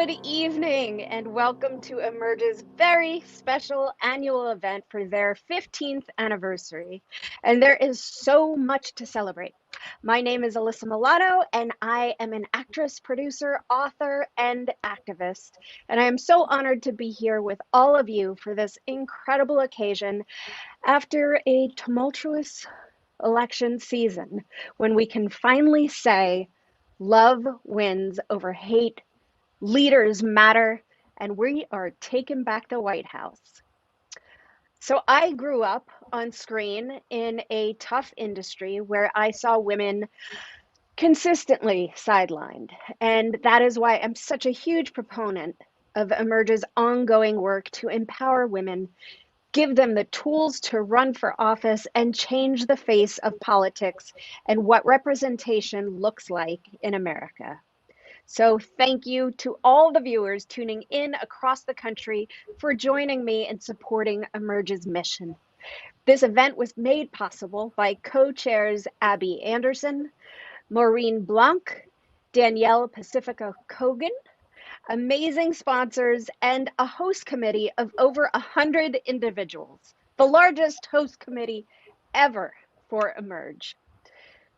Good evening and welcome to Emerge's very special annual event for their 15th anniversary. And there is so much to celebrate. My name is Alyssa Milano and I am an actress, producer, author, and activist. And I am so honored to be here with all of you for this incredible occasion after a tumultuous election season when we can finally say love wins over hate. Leaders matter, and we are taking back the White House. So I grew up on screen in a tough industry where I saw women consistently sidelined. And that is why I'm such a huge proponent of Emerge's ongoing work to empower women, give them the tools to run for office, and change the face of politics and what representation looks like in America. So thank you to all the viewers tuning in across the country for joining me in supporting Emerge's mission. This event was made possible by co-chairs Abby Anderson, Maureen Blanc, Danielle Pacifica Kogan, amazing sponsors, and a host committee of over 100 individuals, the largest host committee ever for Emerge.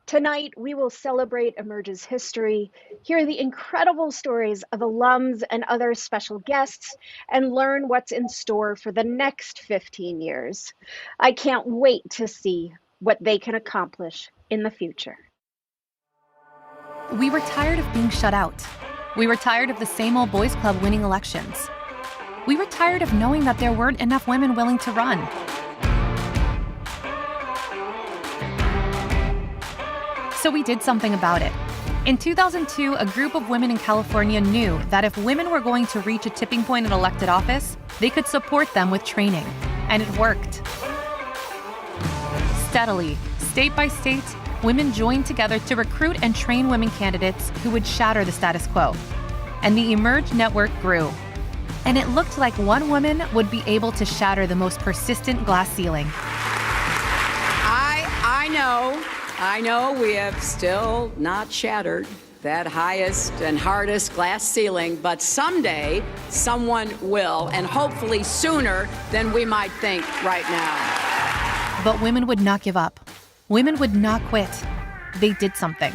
Tonight, we will celebrate Emerge's history, hear the incredible stories of alums and other special guests, and learn what's in store for the next 15 years. I can't wait to see what they can accomplish in the future. We were tired of being shut out. We were tired of the same old boys club winning elections. We were tired of knowing that there weren't enough women willing to run. So we did something about it. In 2002, a group of women in California knew that if women were going to reach a tipping point in elected office, they could support them with training. And it worked. Steadily, state by state, women joined together to recruit and train women candidates who would shatter the status quo. And the Emerge network grew. And it looked like one woman would be able to shatter the most persistent glass ceiling. I know we have still not shattered that highest and hardest glass ceiling, but someday someone will, and hopefully sooner than we might think right now. But women would not give up. Women would not quit. They did something.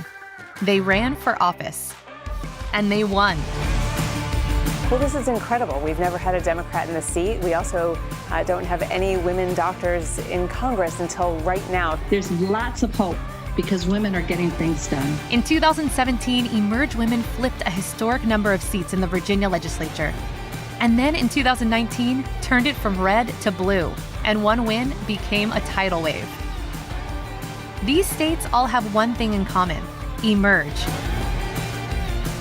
They ran for office. And they won. Well, this is incredible. We've never had a Democrat in the seat. We also don't have any women doctors in Congress until right now. There's lots of hope because women are getting things done. In 2017, Emerge Women flipped a historic number of seats in the Virginia legislature. And then in 2019, turned it from red to blue. And one win became a tidal wave. These states all have one thing in common: Emerge.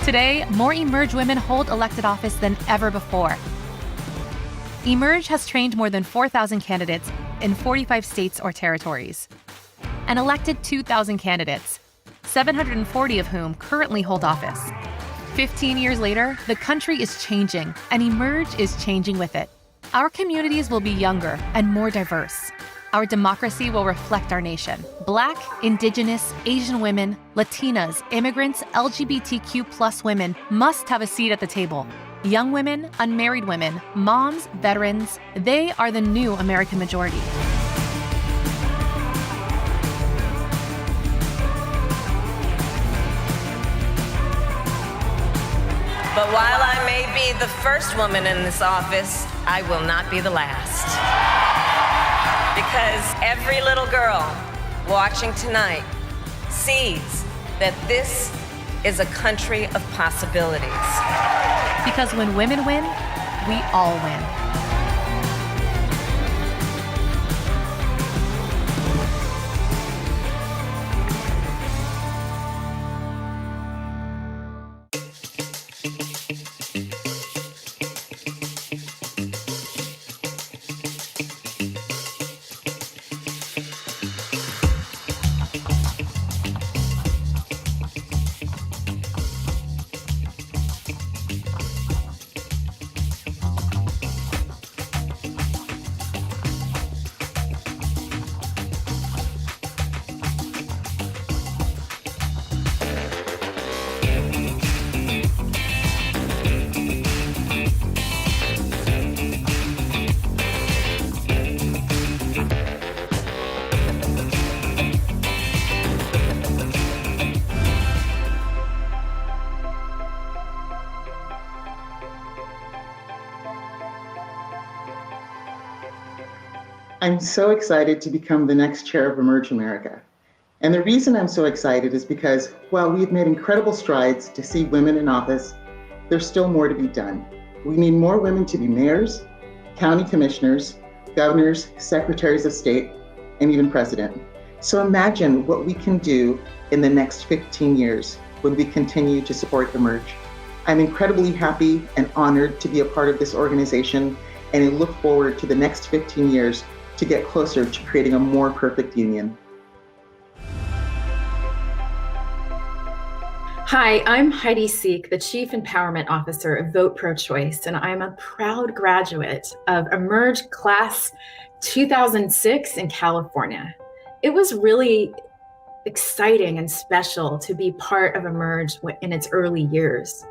Today, more Emerge women hold elected office than ever before. Emerge has trained more than 4,000 candidates in 45 states or territories, and elected 2,000 candidates, 740 of whom currently hold office. 15 years later, the country is changing, and Emerge is changing with it. Our communities will be younger and more diverse. Our democracy will reflect our nation. Black, Indigenous, Asian women, Latinas, immigrants, LGBTQ+ women must have a seat at the table. Young women, unmarried women, moms, veterans, they are the new American majority. But while I may be the first woman in this office, I will not be the last. Because every little girl watching tonight sees that this is a country of possibilities. Because when women win, we all win. I'm so excited to become the next chair of Emerge America. And the reason I'm so excited is because while we've made incredible strides to see women in office, there's still more to be done. We need more women to be mayors, county commissioners, governors, secretaries of state, and even president. So imagine what we can do in the next 15 years when we continue to support Emerge. I'm incredibly happy and honored to be a part of this organization, and I look forward to the next 15 years to get closer to creating a more perfect union. Hi, I'm Heidi Seek, the Chief Empowerment Officer of Vote Pro Choice, and I'm a proud graduate of Emerge Class 2006 in California. It was really exciting and special to be part of Emerge in its early years.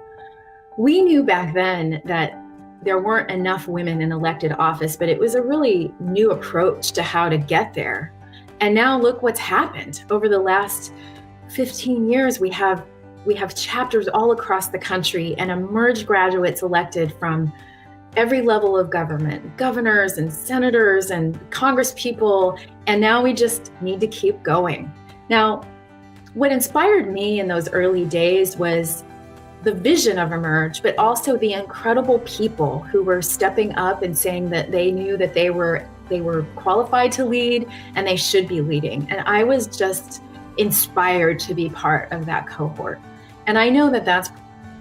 We knew back then that there weren't enough women in elected office, but it was a really new approach to how to get there. And now look what's happened. Over the last 15 years, we have chapters all across the country and Emerge graduates elected from every level of government, governors and senators and congresspeople, and now we just need to keep going. Now, what inspired me in those early days was the vision of Emerge, but also the incredible people who were stepping up and saying that they knew that they were qualified to lead and they should be leading. And I was just inspired to be part of that cohort. And I know that that's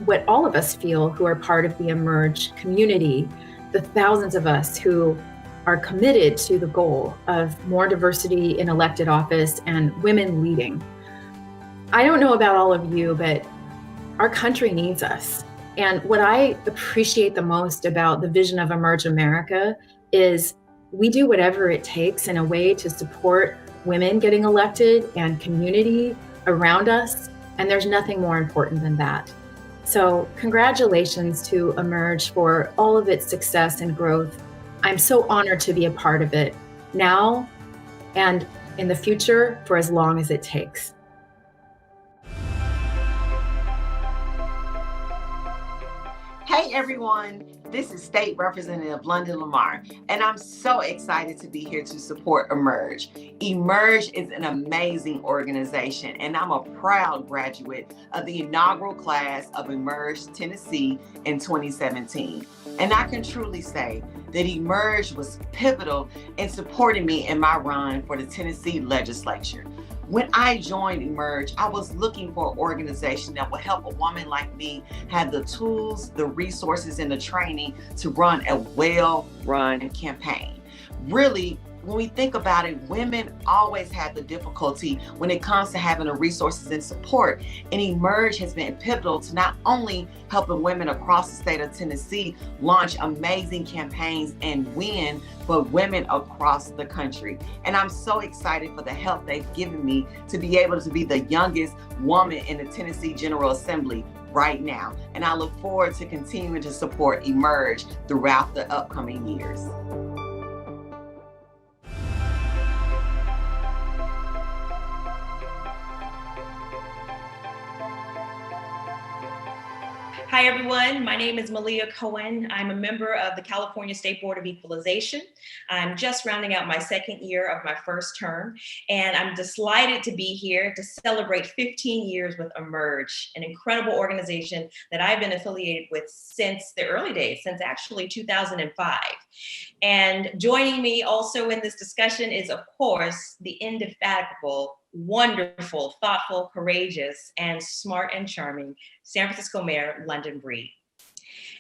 what all of us feel who are part of the Emerge community, the thousands of us who are committed to the goal of more diversity in elected office and women leading. I don't know about all of you, but our country needs us. And what I appreciate the most about the vision of Emerge America is we do whatever it takes in a way to support women getting elected and community around us. And there's nothing more important than that. So congratulations to Emerge for all of its success and growth. I'm so honored to be a part of it now and in the future for as long as it takes. Hey everyone, this is State Representative London Lamar, and I'm so excited to be here to support Emerge. Emerge is an amazing organization, and I'm a proud graduate of the inaugural class of Emerge Tennessee in 2017. And I can truly say that Emerge was pivotal in supporting me in my run for the Tennessee legislature. When I joined Emerge, I was looking for an organization that would help a woman like me have the tools, the resources, and the training to run a well-run campaign. Really, when we think about it, women always have the difficulty when it comes to having the resources and support. And Emerge has been pivotal to not only helping women across the state of Tennessee launch amazing campaigns and win, but women across the country. And I'm so excited for the help they've given me to be able to be the youngest woman in the Tennessee General Assembly right now. And I look forward to continuing to support Emerge throughout the upcoming years. Hi, everyone. My name is Malia Cohen. I'm a member of the California State Board of Equalization. I'm just rounding out my second year of my first term, and I'm delighted to be here to celebrate 15 years with Emerge, an incredible organization that I've been affiliated with since the early days, since actually 2005. And joining me also in this discussion is, of course, the indefatigable, wonderful, thoughtful, courageous, and smart and charming San Francisco Mayor London Breed.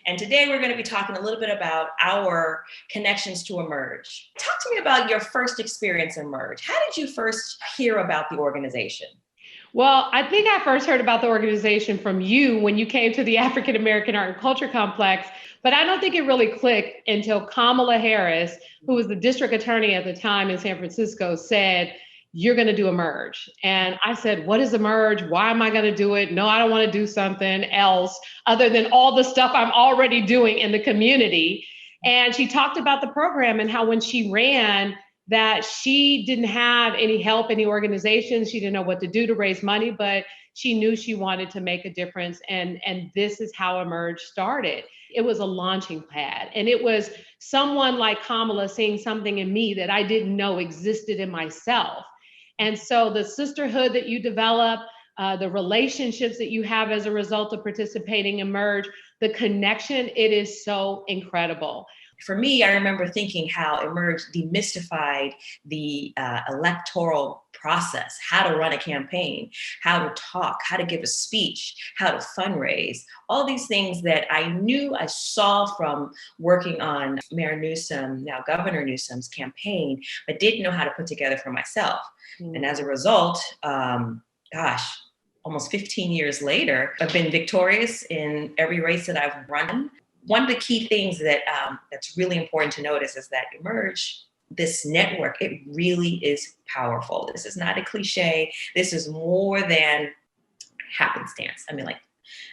And today we're going to be talking a little bit about our connections to Emerge. Talk to me about your first experience in Emerge. How did you first hear about the organization? Well, I think I first heard about the organization from you when you came to the African American Art and Culture Complex, but I don't think it really clicked until Kamala Harris, who was the district attorney at the time in San Francisco, said, "You're going to do Emerge." And I said, "What is Emerge? Why am I going to do it? No, I don't want to do something else other than all the stuff I'm already doing in the community." And she talked about the program and how when she ran, that she didn't have any help, any organizations. She didn't know what to do to raise money, but she knew she wanted to make a difference. And this is how Emerge started. It was a launching pad. And it was someone like Kamala seeing something in me that I didn't know existed in myself. And so the sisterhood that you develop, the relationships that you have as a result of participating in Emerge, the connection, it is so incredible. For me, I remember thinking how Emerge demystified the electoral process, how to run a campaign, how to talk, how to give a speech, how to fundraise, all these things that I knew I saw from working on Mayor Newsom, now Governor Newsom's campaign, but didn't know how to put together for myself. And as a result, almost 15 years later, I've been victorious in every race that I've run. One of the key things that that's really important to notice is that Emerge, this network, it really is powerful. This is not a cliche. This is more than happenstance. I mean, like,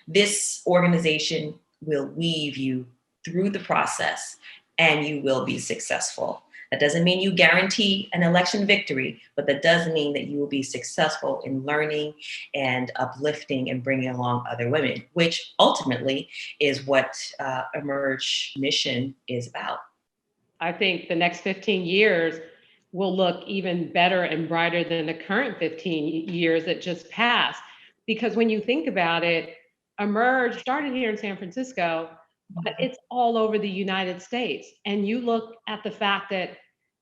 this organization will weave you through the process and you will be successful. That doesn't mean you guarantee an election victory, but that does mean that you will be successful in learning and uplifting and bringing along other women, which ultimately is what Emerge mission is about. I think the next 15 years will look even better and brighter than the current 15 years that just passed. Because when you think about it, Emerge started here in San Francisco, but it's all over the United States. And you look at the fact that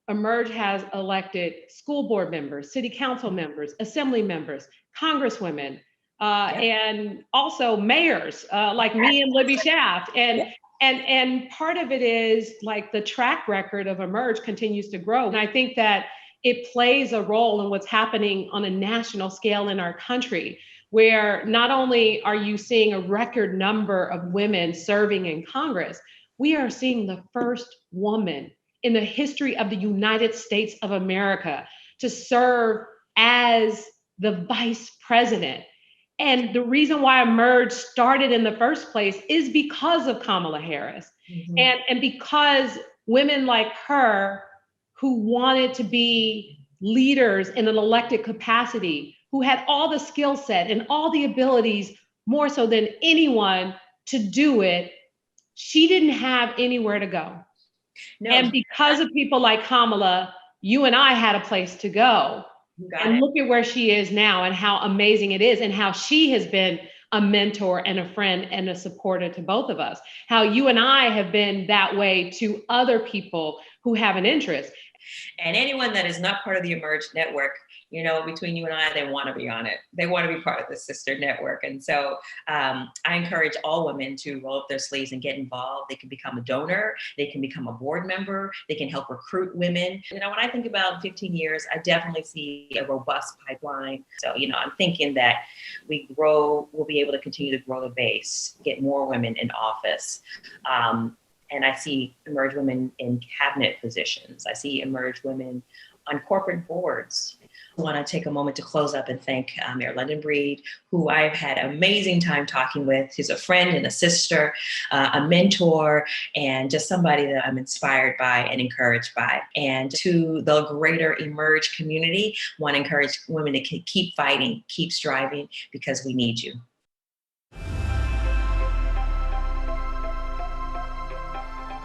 Emerge has elected school board members, city council members, assembly members, congresswomen, and also mayors like me and Libby Schaaf. And part of it is like the track record of Emerge continues to grow. And I think that it plays a role in what's happening on a national scale in our country, where not only are you seeing a record number of women serving in Congress, we are seeing the first woman in the history of the United States of America to serve as the vice president. And the reason why Emerge started in the first place is because of Kamala Harris. And because women like her who wanted to be leaders in an elected capacity, who had all the skill set and all the abilities, more so than anyone, to do it, she didn't have anywhere to go. No. And because of people like Kamala, you and I had a place to go. And look at where she is now and how amazing it is, and how she has been a mentor and a friend and a supporter to both of us. How you and I have been that way to other people who have an interest. And anyone that is not part of the Emerge network, you know, between you and I, they want to be on it. They want to be part of the sister network. And so I encourage all women to roll up their sleeves and get involved. They can become a donor. They can become a board member. They can help recruit women. You know, when I think about 15 years, I definitely see a robust pipeline. So, you know, I'm thinking that we'll be able to continue to grow the base, get more women in office. And I see Emerge women in cabinet positions. I see Emerge women on corporate boards. I want to take a moment to close up and thank Mayor London Breed, who I've had an amazing time talking with. She's a friend and a sister, a mentor, and just somebody that I'm inspired by and encouraged by. And to the greater Emerge community, I want to encourage women to keep fighting, keep striving, because we need you.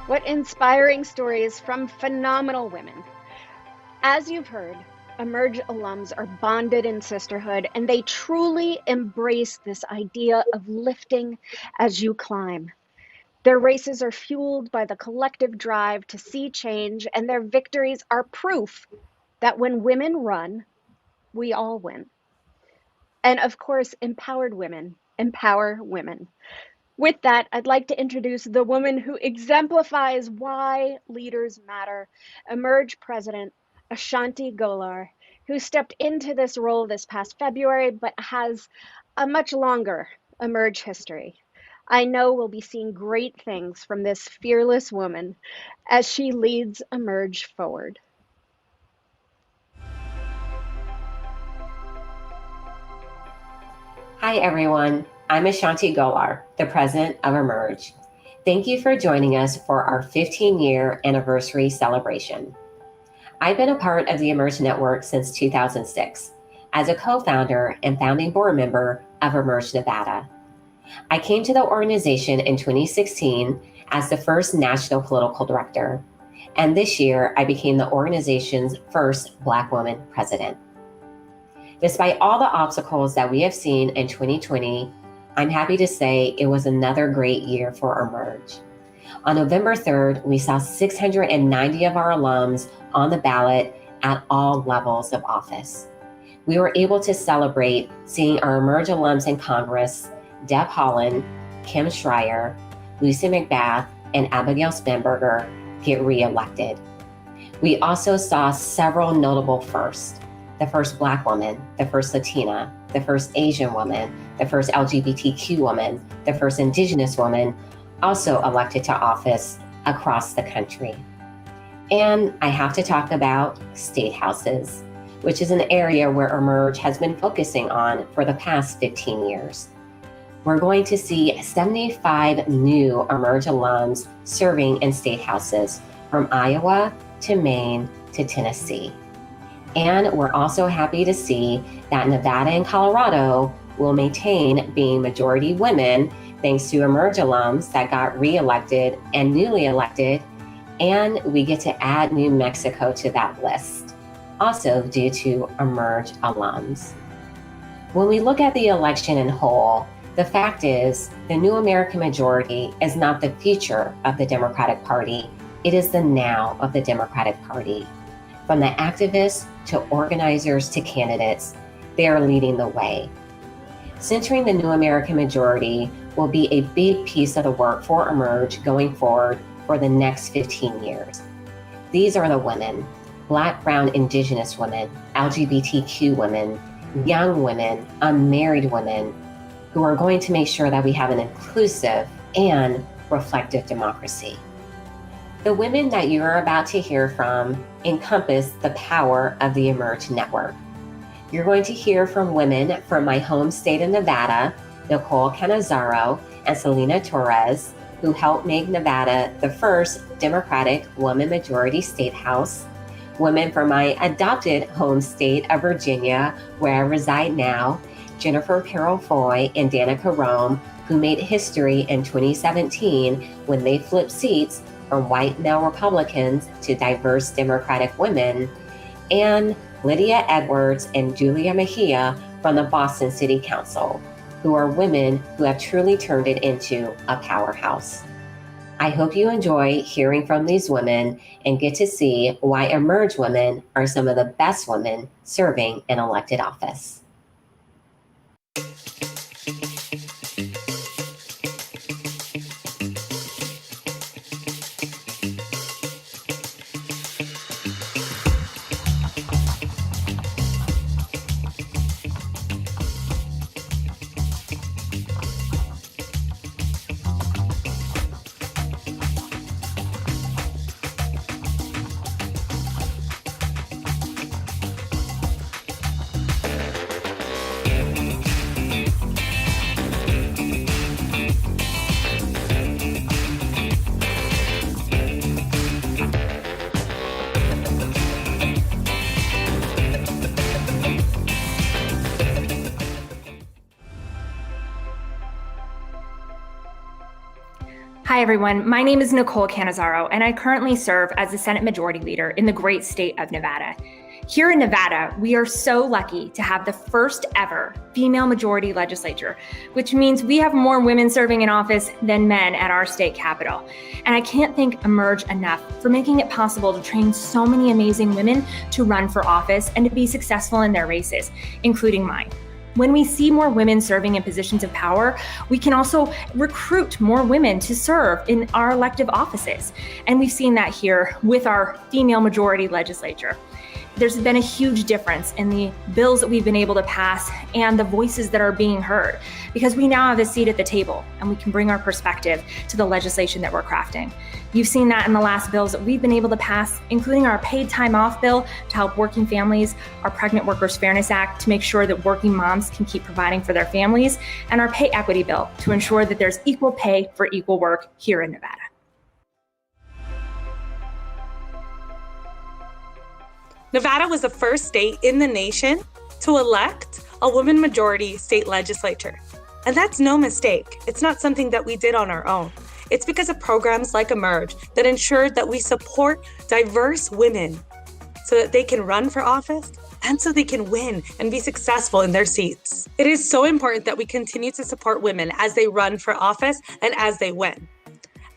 What inspiring stories from phenomenal women. As you've heard, Emerge alums are bonded in sisterhood, and they truly embrace this idea of lifting as you climb. Their races are fueled by the collective drive to see change, and their victories are proof that when women run, we all win. And of course, empowered women empower women. With that, I'd like to introduce the woman who exemplifies why leaders matter, Emerge President A'shanti Gholar, who stepped into this role this past February, but has a much longer Emerge history. I know we'll be seeing great things from this fearless woman as she leads Emerge forward. Hi, everyone. I'm A'shanti Gholar, the president of Emerge. Thank you for joining us for our 15-year anniversary celebration. I've been a part of the Emerge Network since 2006 as a co-founder and founding board member of Emerge Nevada. I came to the organization in 2016 as the first national political director, and this year I became the organization's first Black woman president. Despite all the obstacles that we have seen in 2020, I'm happy to say it was another great year for Emerge. On November 3rd, we saw 690 of our alums on the ballot at all levels of office. We were able to celebrate seeing our Emerge alums in Congress, Deb Haaland, Kim Schreier, Lucy McBath, and Abigail Spanberger get reelected. We also saw several notable firsts. The first Black woman, the first Latina, the first Asian woman, the first LGBTQ woman, the first Indigenous woman, also elected to office across the country. And I have to talk about state houses, which is an area where Emerge has been focusing on for the past 15 years. We're going to see 75 new Emerge alums serving in state houses from Iowa to Maine to Tennessee. And we're also happy to see that Nevada and Colorado will maintain being majority women thanks to Emerge alums that got reelected and newly elected, and we get to add New Mexico to that list, also due to Emerge alums. When we look at the election in whole, the fact is the new American majority is not the future of the Democratic Party, it is the now of the Democratic Party. From the activists to organizers to candidates, they are leading the way. Centering the new American majority will be a big piece of the work for Emerge going forward for the next 15 years. These are the women, Black, Brown, Indigenous women, LGBTQ women, young women, unmarried women, who are going to make sure that we have an inclusive and reflective democracy. The women that you are about to hear from encompass the power of the Emerge Network. You're going to hear from women from my home state of Nevada, Nicole Canizaro and Selena Torres, who helped make Nevada the first Democratic woman majority state house, women from my adopted home state of Virginia, where I reside now, Jennifer Carroll Foy and Danica Roem, who made history in 2017 when they flipped seats from white male Republicans to diverse Democratic women, and Lydia Edwards and Julia Mejia from the Boston City Council, who are women who have truly turned it into a powerhouse. I hope you enjoy hearing from these women and get to see why Emerge women are some of the best women serving in elected office. Hi, everyone. My name is Nicole Canizaro, and I currently serve as the Senate Majority Leader in the great state of Nevada. Here in Nevada, we are so lucky to have the first ever female majority legislature, which means we have more women serving in office than men at our state capitol. And I can't thank Emerge enough for making it possible to train so many amazing women to run for office and to be successful in their races, including mine. When we see more women serving in positions of power, we can also recruit more women to serve in our elective offices. And we've seen that here with our female majority legislature. There's been a huge difference in the bills that we've been able to pass and the voices that are being heard, because we now have a seat at the table and we can bring our perspective to the legislation that we're crafting. You've seen that in the last bills that we've been able to pass, including our paid time off bill to help working families, our Pregnant Workers Fairness Act to make sure that working moms can keep providing for their families, and our pay equity bill to ensure that there's equal pay for equal work here in Nevada. Nevada was the first state in the nation to elect a woman majority state legislature. And that's no mistake. It's not something that we did on our own. It's because of programs like Emerge that ensured that we support diverse women so that they can run for office and so they can win and be successful in their seats. It is so important that we continue to support women as they run for office and as they win.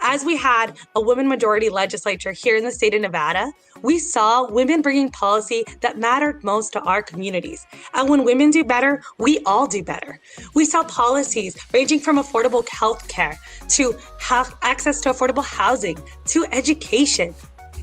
As we had a women majority legislature here in the state of Nevada, we saw women bringing policy that mattered most to our communities. And when women do better, we all do better. We saw policies ranging from affordable health care to access to affordable housing to education.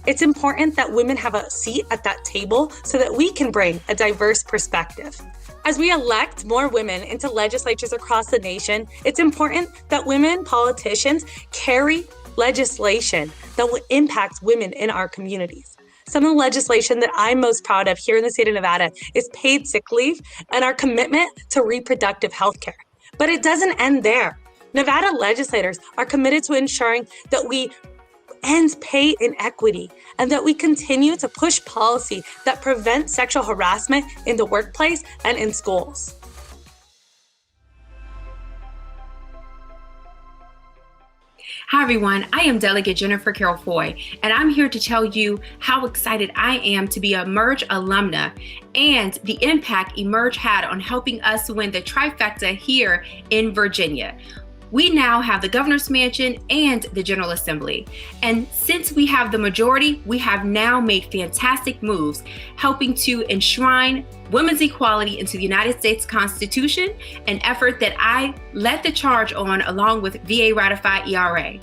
It's important that women have a seat at that table so that we can bring a diverse perspective. As we elect more women into legislatures across the nation, it's important that women politicians carry legislation that will impact women in our communities. Some of the legislation that I'm most proud of here in the state of Nevada is paid sick leave and our commitment to reproductive health care. But it doesn't end there. Nevada legislators are committed to ensuring that we end pay inequity and that we continue to push policy that prevents sexual harassment in the workplace and in schools. Hi everyone, I am Delegate Jennifer Carroll Foy, and I'm here to tell you how excited I am to be a Emerge alumna and the impact Emerge had on helping us win the trifecta here in Virginia. We now have the Governor's Mansion and the General Assembly. And since we have the majority, we have now made fantastic moves, helping to enshrine women's equality into the United States Constitution, an effort that I led the charge on along with VA ratified ERA.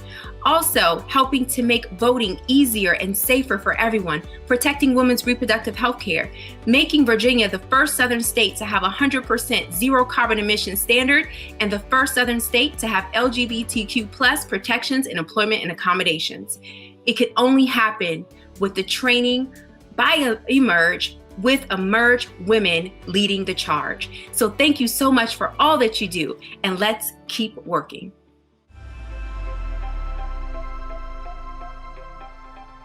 Also helping to make voting easier and safer for everyone, protecting women's reproductive health care, making Virginia the first Southern state to have 100% zero carbon emission standard, and the first Southern state to have LGBTQ+ protections in employment and accommodations. It could only happen with the training by Emerge, with Emerge women leading the charge. So thank you so much for all that you do, and let's keep working.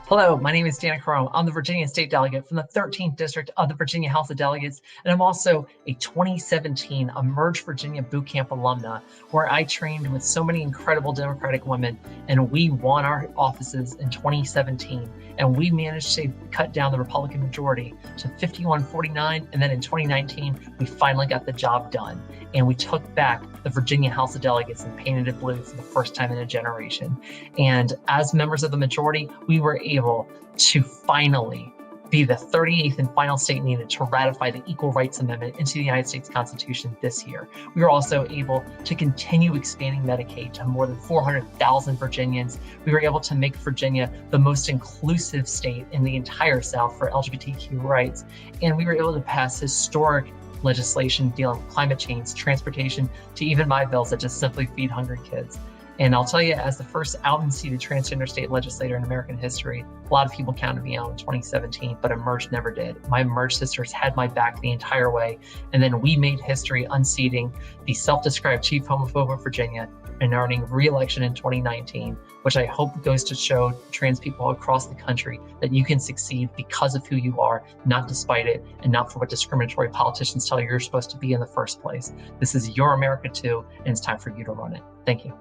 Hello, my name is Danica Roem. I'm the Virginia State Delegate from the 13th District of the Virginia House of Delegates, and I'm also a 2017 Emerge Virginia Bootcamp alumna, where I trained with so many incredible Democratic women, and we won our offices in 2017, and we managed to cut down the Republican majority to 51-49, and then in 2019, we finally got the job done, and we took back the Virginia House of Delegates and painted it blue for the first time in a generation. And as members of the majority, we were able to finally be the 38th and final state needed to ratify the Equal Rights Amendment into the United States Constitution this year. We were also able to continue expanding Medicaid to more than 400,000 Virginians. We were able to make Virginia the most inclusive state in the entire South for LGBTQ rights. And we were able to pass historic legislation dealing with climate change, transportation, to even my bills that just simply feed hungry kids. And I'll tell you, as the first out and seated transgender state legislator in American history, a lot of people counted me out in 2017, but Emerge never did. My Emerge sisters had my back the entire way. And then we made history unseating the self-described chief homophobe of Virginia and earning re-election in 2019, which I hope goes to show trans people across the country that you can succeed because of who you are, not despite it, and not for what discriminatory politicians tell you you're supposed to be in the first place. This is your America too, and it's time for you to run it. Thank you.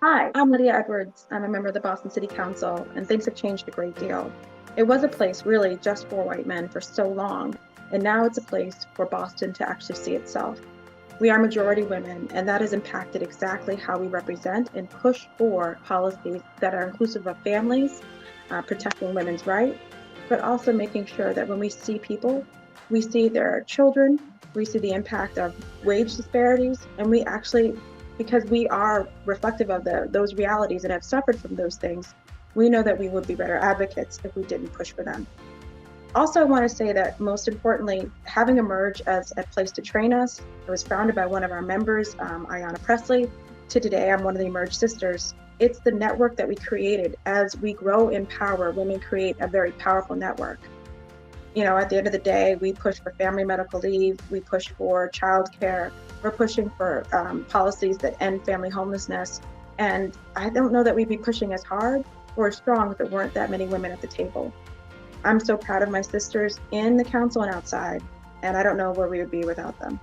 Hi, I'm Lydia Edwards. I'm a member of the Boston City Council, and things have changed a great deal. It was a place really just for white men for so long, and now it's a place for Boston to actually see itself. We are majority women, and that has impacted exactly how we represent and push for policies that are inclusive of families, protecting women's rights, but also making sure that when we see people, we see their children, we see the impact of wage disparities, and we actually, because we are reflective of those realities and have suffered from those things, we know that we would be better advocates if we didn't push for them. Also, I want to say that most importantly, having Emerge as a place to train us, it was founded by one of our members, Ayanna Presley. To today, I'm one of the Emerge sisters. It's the network that we created. As we grow in power, women create a very powerful network. You know, at the end of the day, we push for family medical leave, we push for childcare, we're pushing for policies that end family homelessness. And I don't know that we'd be pushing as hard or as strong if there weren't that many women at the table. I'm so proud of my sisters in the council and outside, and I don't know where we would be without them.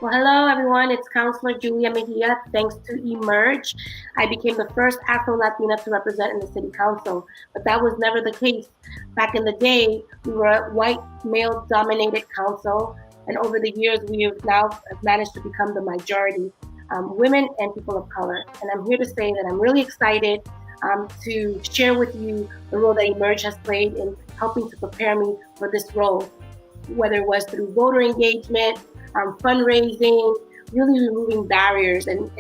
Well, hello everyone, it's Councilor Julia Mejia. Thanks to Emerge, I became the first Afro-Latina to represent in the City Council, but that was never the case. Back in the day, we were a white, male-dominated council, and over the years, we have now managed to become the majority, women and people of color. And I'm here to say that I'm really excited to share with you the role that Emerge has played in helping to prepare me for this role, whether it was through voter engagement, fundraising, really removing barriers and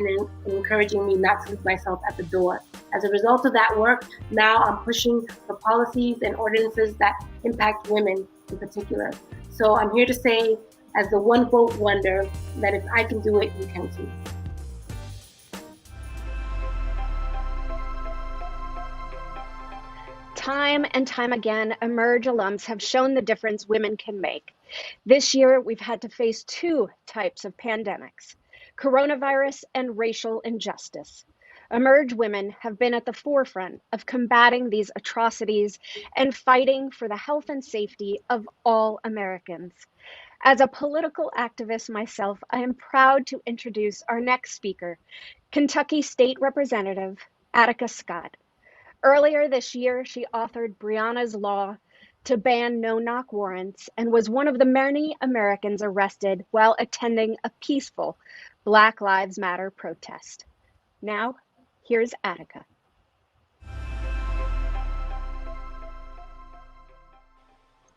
encouraging me not to leave myself at the door. As a result of that work, now I'm pushing for policies and ordinances that impact women in particular. So I'm here to say, as the one vote wonder, that if I can do it, you can too. Time and time again, Emerge alums have shown the difference women can make. This year, we've had to face two types of pandemics, coronavirus and racial injustice. Emerge women have been at the forefront of combating these atrocities and fighting for the health and safety of all Americans. As a political activist myself, I am proud to introduce our next speaker, Kentucky State Representative Attica Scott. Earlier this year, she authored Breonna's Law to ban no-knock warrants and was one of the many Americans arrested while attending a peaceful Black Lives Matter protest. Now, here's Attica.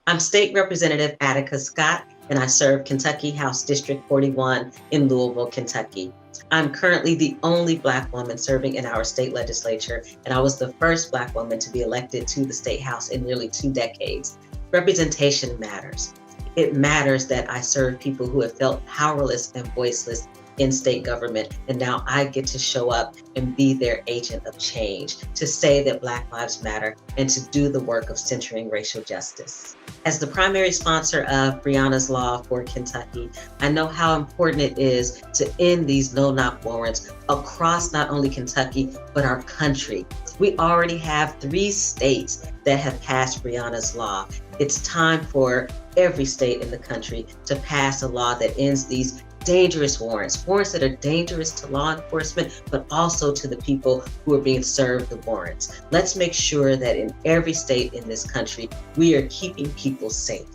I'm State Representative Attica Scott, and I serve Kentucky House District 41 in Louisville, Kentucky. I'm currently the only Black woman serving in our state legislature, and I was the first Black woman to be elected to the State House in nearly 2 decades. Representation matters. It matters that I serve people who have felt powerless and voiceless in state government, and now I get to show up and be their agent of change, to say that Black Lives Matter and to do the work of centering racial justice. As the primary sponsor of Breonna's Law for Kentucky, I know how important it is to end these no-knock warrants across not only Kentucky, but our country. We already have 3 states that have passed Breonna's Law. It's time for every state in the country to pass a law that ends these dangerous warrants that are dangerous to law enforcement, but also to the people who are being served the warrants. Let's make sure that in every state in this country, we are keeping people safe.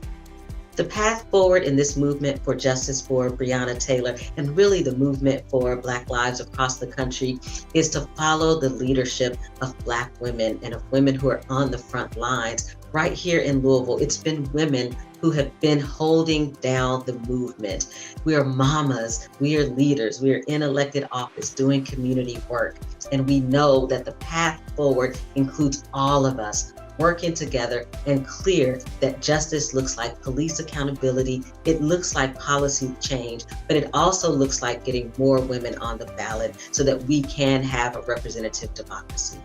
The path forward in this movement for justice for Breonna Taylor, and really the movement for Black lives across the country, is to follow the leadership of Black women and of women who are on the front lines. Right here in Louisville, it's been women who have been holding down the movement. We are mamas, we are leaders, we are in elected office doing community work. And we know that the path forward includes all of us working together and clear that justice looks like police accountability, it looks like policy change, but it also looks like getting more women on the ballot so that we can have a representative democracy.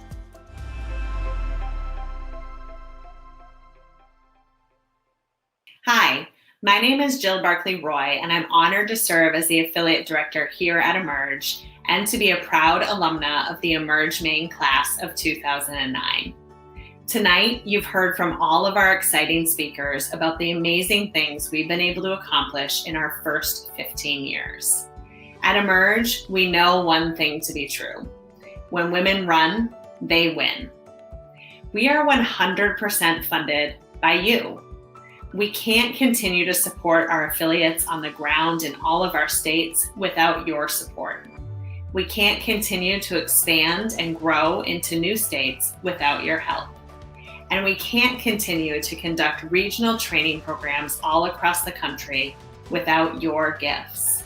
Hi, my name is Jill Barclay-Roy, and I'm honored to serve as the affiliate director here at Emerge and to be a proud alumna of the Emerge main class of 2009. Tonight, you've heard from all of our exciting speakers about the amazing things we've been able to accomplish in our first 15 years. At Emerge, we know one thing to be true. When women run, they win. We are 100% funded by you. We can't continue to support our affiliates on the ground in all of our states without your support. We can't continue to expand and grow into new states without your help. And we can't continue to conduct regional training programs all across the country without your gifts.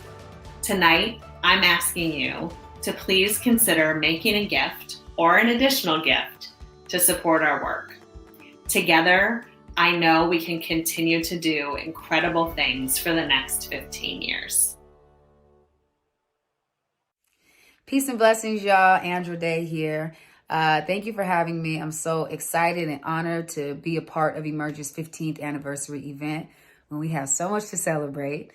Tonight, I'm asking you to please consider making a gift or an additional gift to support our work. Together, I know we can continue to do incredible things for the next 15 years. Peace and blessings, y'all. Andra Day here. Thank you for having me. I'm so excited and honored to be a part of Emerge's 15th anniversary event. when we have so much to celebrate.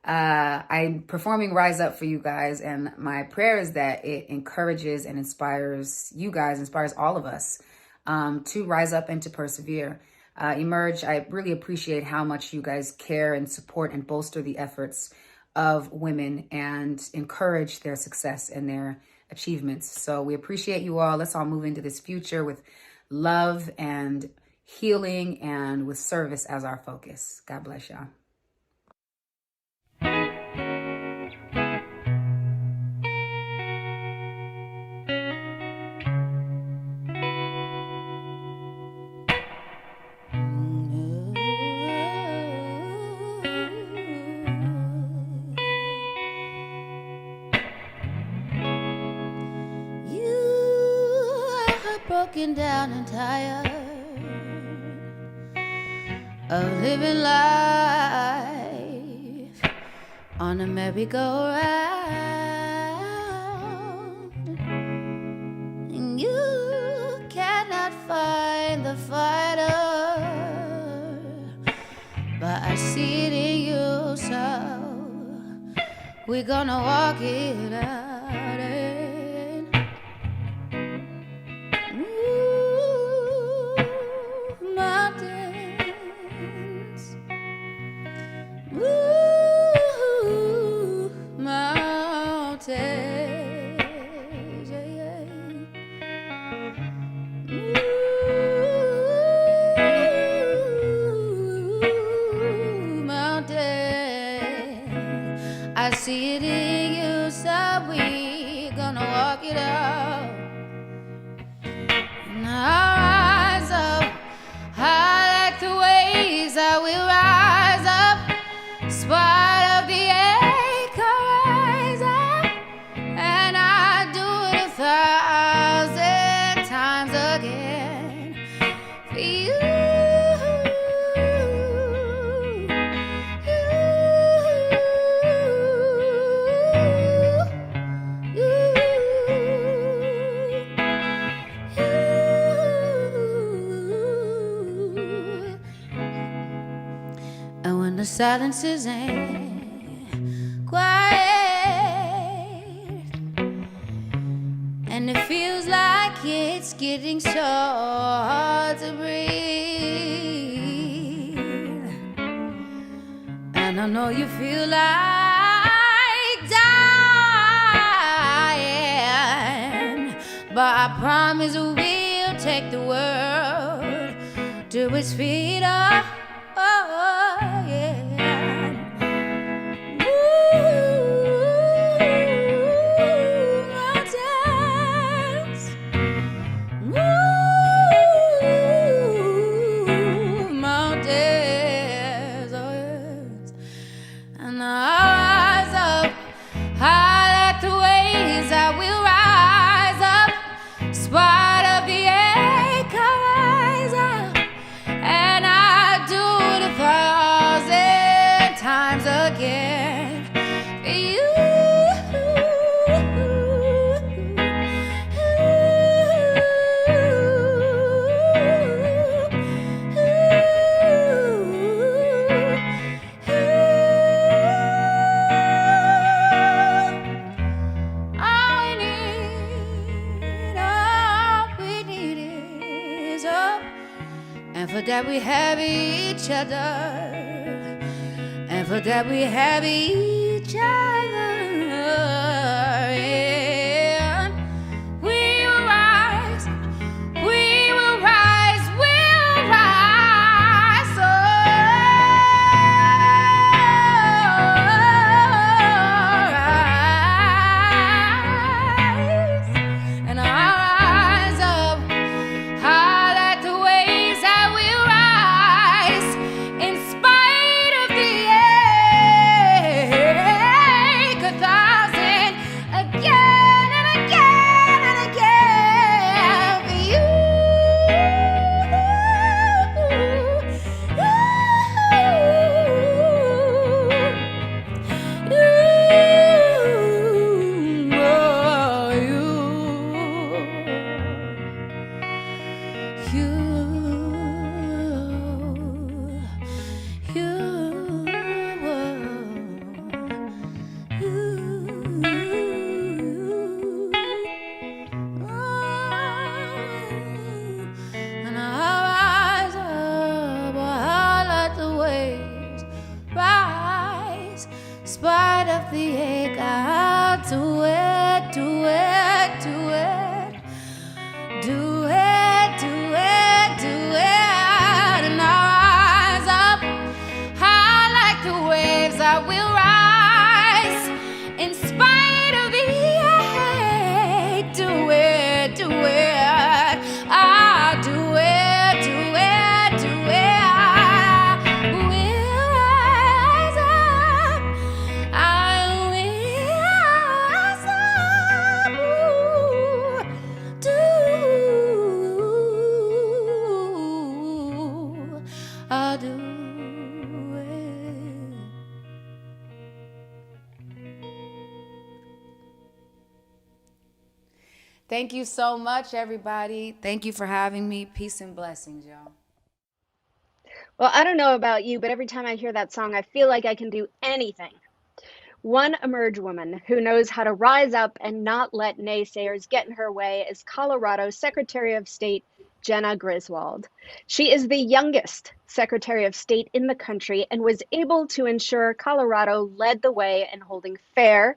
I'm performing Rise Up for you guys, and my prayer is that it encourages and inspires you guys, inspires all of us to rise up and to persevere. Emerge, I really appreciate how much you guys care and support and bolster the efforts of women and encourage their success and their achievements. So we appreciate you all. Let's all move into this future with love and healing and with service as our focus. God bless y'all. Broken down and tired of living life on a merry-go-round, and you cannot find the fighter, but I see it in you, so we're gonna walk it out. I see it in you, so we're gonna walk it out. And I'll rise up, I like the ways I will rise up, spite of the ache, I'll rise up, and I do it 1,000 times again for you. The silence isn't quiet, and it feels like it's getting so hard to breathe. And I know you feel like dying, but I promise we'll take the world to its feet. That we have each other, and for that we have each other. And we will rise, we will rise, we'll rise. Rise, and I'll rise up. I like the ways I will. You Thank you so much, everybody. Thank you for having me. Peace and blessings, y'all. Well, I don't know about you, but every time I hear that song, I feel like I can do anything. One Emerge woman who knows how to rise up and not let naysayers get in her way is Colorado Secretary of State Jena Griswold. She is the youngest Secretary of State in the country and was able to ensure Colorado led the way in holding fair,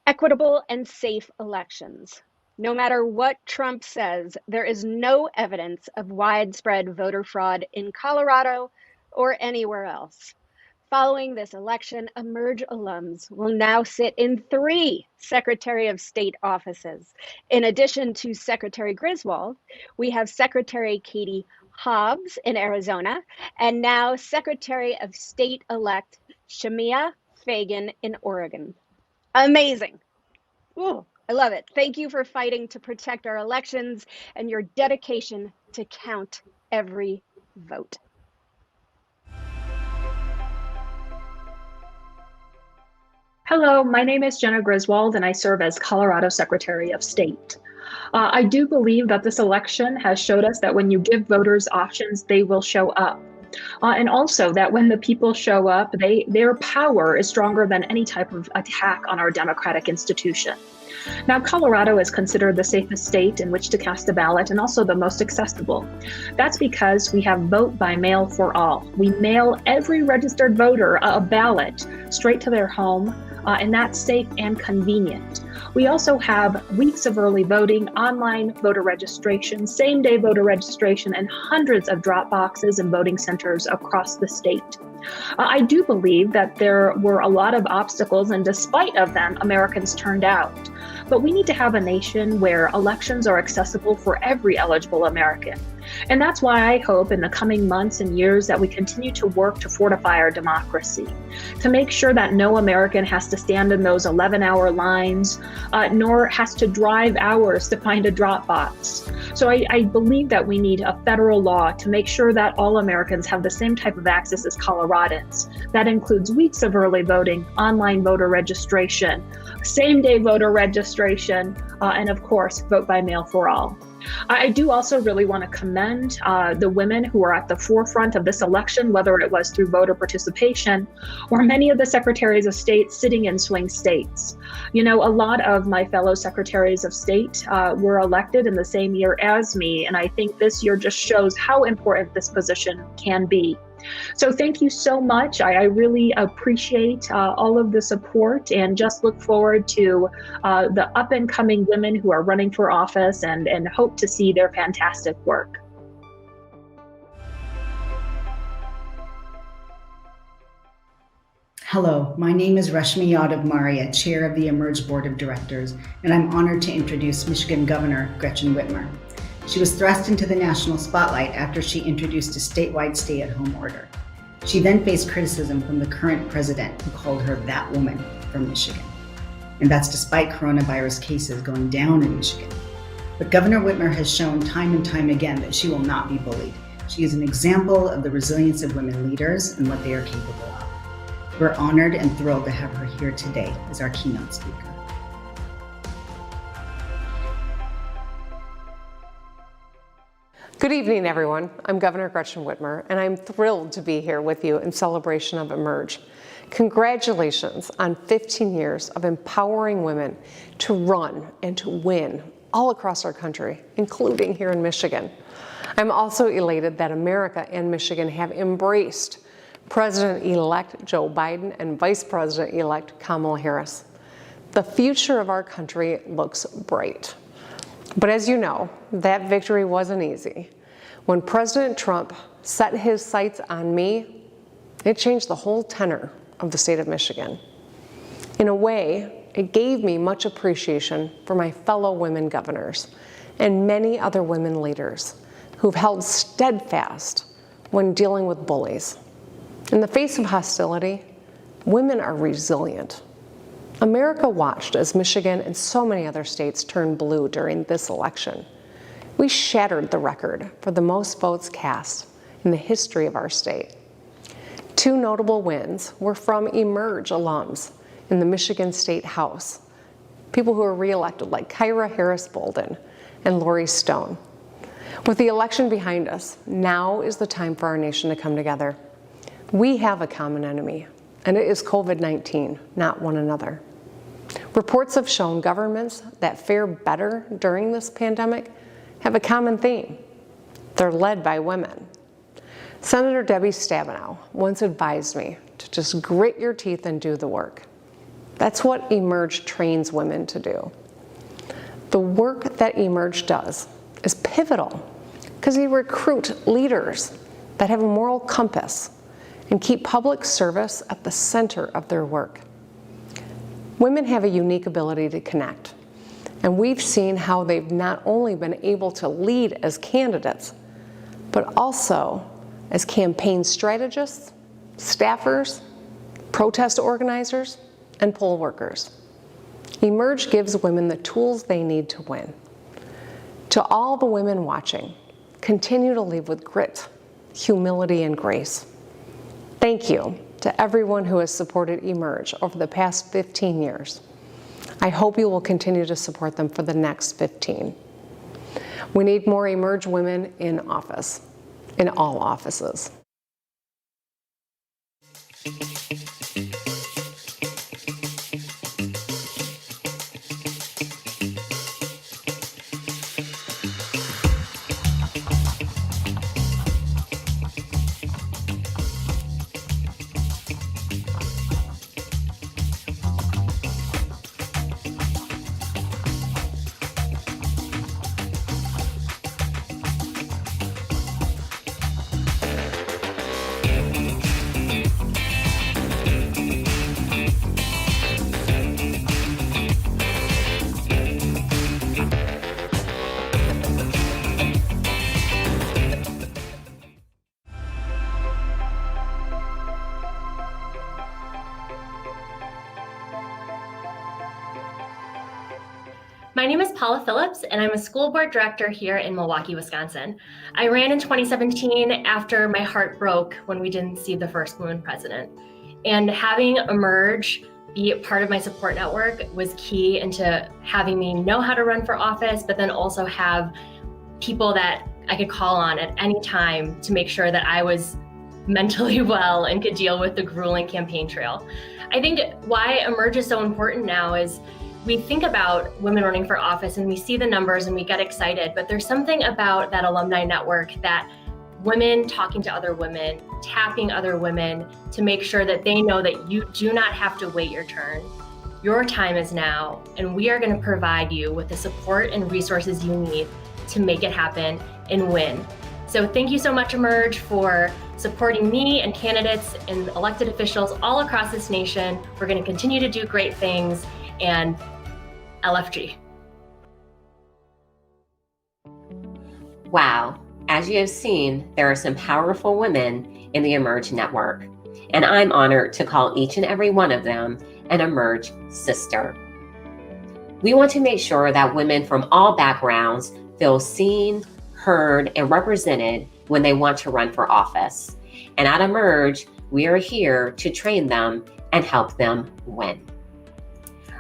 equitable, and safe elections. No matter what Trump says, there is no evidence of widespread voter fraud in Colorado or anywhere else. Following this election, Emerge alums will now sit in 3 Secretary of State offices. In addition to Secretary Griswold, we have Secretary Katie Hobbs in Arizona, and now Secretary of State-elect Shemia Fagan in Oregon. Amazing. Ooh, I love it. Thank you for fighting to protect our elections and your dedication to count every vote. Hello, my name is Jena Griswold, and I serve as Colorado Secretary of State. I do believe that this election has showed us that when you give voters options, they will show up. And also that when the people show up, their power is stronger than any type of attack on our democratic institution. Now, Colorado is considered the safest state in which to cast a ballot and also the most accessible. That's because we have vote by mail for all. We mail every registered voter a ballot straight to their home, and that's safe and convenient. We also have weeks of early voting, online voter registration, same-day voter registration, and hundreds of drop boxes and voting centers across the state. I do believe that there were a lot of obstacles, and despite of them, Americans turned out. But we need to have a nation where elections are accessible for every eligible American. And that's why I hope in the coming months and years that we continue to work to fortify our democracy, to make sure that no American has to stand in those 11-hour lines, nor has to drive hours to find a drop box. So I believe that we need a federal law to make sure that all Americans have the same type of access as Coloradans. That includes weeks of early voting, online voter registration, same-day voter registration, and of course, vote by mail for all. I do also really want to commend the women who are at the forefront of this election, whether it was through voter participation or many of the secretaries of state sitting in swing states. You know, a lot of my fellow secretaries of state were elected in the same year as me, and I think this year just shows how important this position can be. So thank you so much. I really appreciate all of the support and just look forward to the up and coming women who are running for office and hope to see their fantastic work. Hello, my name is Rashmi Yadav Maria, Chair of the Emerge Board of Directors, and I'm honored to introduce Michigan Governor Gretchen Whitmer. She was thrust into the national spotlight after she introduced a statewide stay-at-home order. She then faced criticism from the current president, who called her that woman from Michigan. And that's despite coronavirus cases going down in Michigan. But Governor Whitmer has shown time and time again that she will not be bullied. She is an example of the resilience of women leaders and what they are capable of. We're honored and thrilled to have her here today as our keynote speaker. Good evening, everyone. I'm Governor Gretchen Whitmer, and I'm thrilled to be here with you in celebration of Emerge. Congratulations on 15 years of empowering women to run and to win all across our country, including here in Michigan. I'm also elated that America and Michigan have embraced President-elect Joe Biden and Vice President-elect Kamala Harris. The future of our country looks bright. But as you know, that victory wasn't easy. When President Trump set his sights on me, it changed the whole tenor of the state of Michigan. In a way, it gave me much appreciation for my fellow women governors and many other women leaders who've held steadfast when dealing with bullies. In the face of hostility, women are resilient. America watched as Michigan and so many other states turned blue during this election. We shattered the record for the most votes cast in the history of our state. Two notable wins were from Emerge alums in the Michigan State House, people who are reelected like Kyra Harris Bolden and Lori Stone. With the election behind us, now is the time for our nation to come together. We have a common enemy, and it is COVID-19, not one another. Reports have shown governments that fare better during this pandemic have a common theme. They're led by women. Senator Debbie Stabenow once advised me to just grit your teeth and do the work. That's what Emerge trains women to do. The work that Emerge does is pivotal because we recruit leaders that have a moral compass and keep public service at the center of their work. Women have a unique ability to connect, and we've seen how they've not only been able to lead as candidates, but also as campaign strategists, staffers, protest organizers, and poll workers. Emerge gives women the tools they need to win. To all the women watching, continue to lead with grit, humility, and grace. Thank you to everyone who has supported Emerge over the past 15 years. I hope you will continue to support them for the next 15. We need more Emerge women in office, in all offices. My name is Paula Phillips, and I'm a school board director here in Milwaukee, Wisconsin. I ran in 2017 after my heart broke when we didn't see the first woman president. And having Emerge be a part of my support network was key into having me know how to run for office, but then also have people that I could call on at any time to make sure that I was mentally well and could deal with the grueling campaign trail. I think why Emerge is so important now is we think about women running for office and we see the numbers and we get excited, but there's something about that alumni network, that women talking to other women, tapping other women to make sure that they know that you do not have to wait your turn. Your time is now, and we are going to provide you with the support and resources you need to make it happen and win. So thank you so much, Emerge, for supporting me and candidates and elected officials all across this nation. We're going to continue to do great things, and LFG. Wow, as you have seen, there are some powerful women in the Emerge network, and I'm honored to call each and every one of them an Emerge sister. We want to make sure that women from all backgrounds feel seen, heard, and represented when they want to run for office. And at Emerge, we are here to train them and help them win.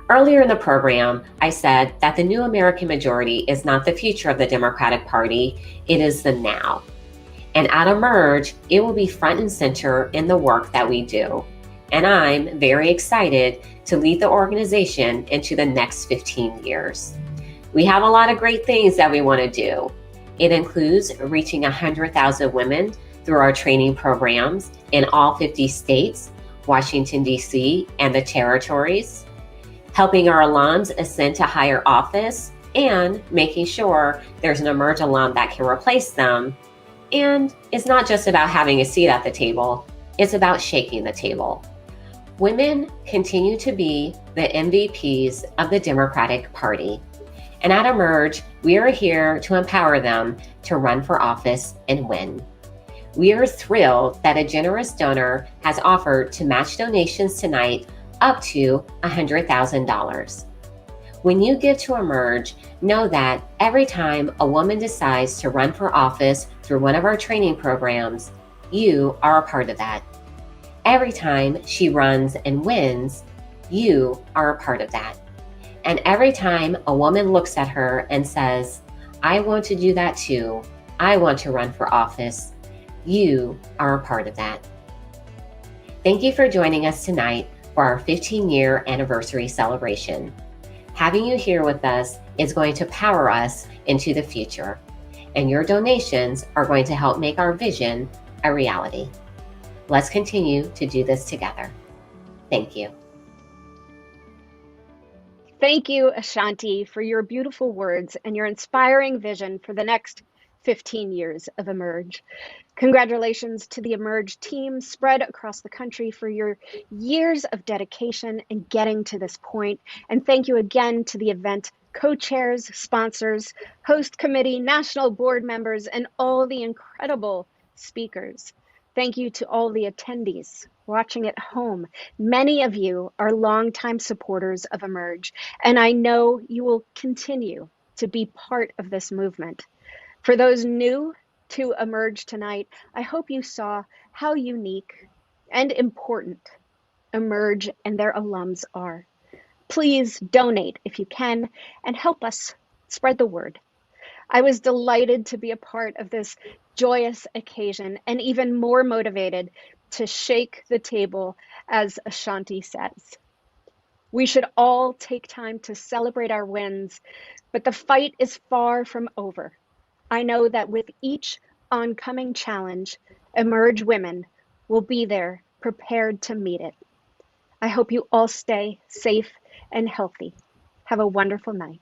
Earlier in the program, I said that the new American majority is not the future of the Democratic Party, it is the now. And at Emerge, it will be front and center in the work that we do. And I'm very excited to lead the organization into the next 15 years. We have a lot of great things that we want to do. It includes reaching 100,000 women through our training programs in all 50 states, Washington, D.C., and the territories, helping our alums ascend to higher office, and making sure there's an Emerge alum that can replace them. And it's not just about having a seat at the table, it's about shaking the table. Women continue to be the MVPs of the Democratic Party. And at Emerge, we are here to empower them to run for office and win. We are thrilled that a generous donor has offered to match donations tonight up to $100,000. When you give to Emerge, know that every time a woman decides to run for office through one of our training programs, you are a part of that. Every time she runs and wins, you are a part of that. And every time a woman looks at her and says, I want to do that too, I want to run for office, you are a part of that. Thank you for joining us tonight for our 15-year anniversary celebration. Having you here with us is going to power us into the future, and your donations are going to help make our vision a reality. Let's continue to do this together. Thank you. Thank you, A'shanti, for your beautiful words and your inspiring vision for the next 15 years of Emerge. Congratulations to the Emerge team spread across the country for your years of dedication in getting to this point. And thank you again to the event co-chairs, sponsors, host committee, national board members, and all the incredible speakers. Thank you to all the attendees watching at home. Many of you are longtime supporters of Emerge, and I know you will continue to be part of this movement. For those new to Emerge tonight, I hope you saw how unique and important Emerge and their alums are. Please donate if you can and help us spread the word. I was delighted to be a part of this joyous occasion and even more motivated to shake the table, as A'shanti says. We should all take time to celebrate our wins, but the fight is far from over. I know that with each oncoming challenge, Emerge women will be there prepared to meet it. I hope you all stay safe and healthy. Have a wonderful night.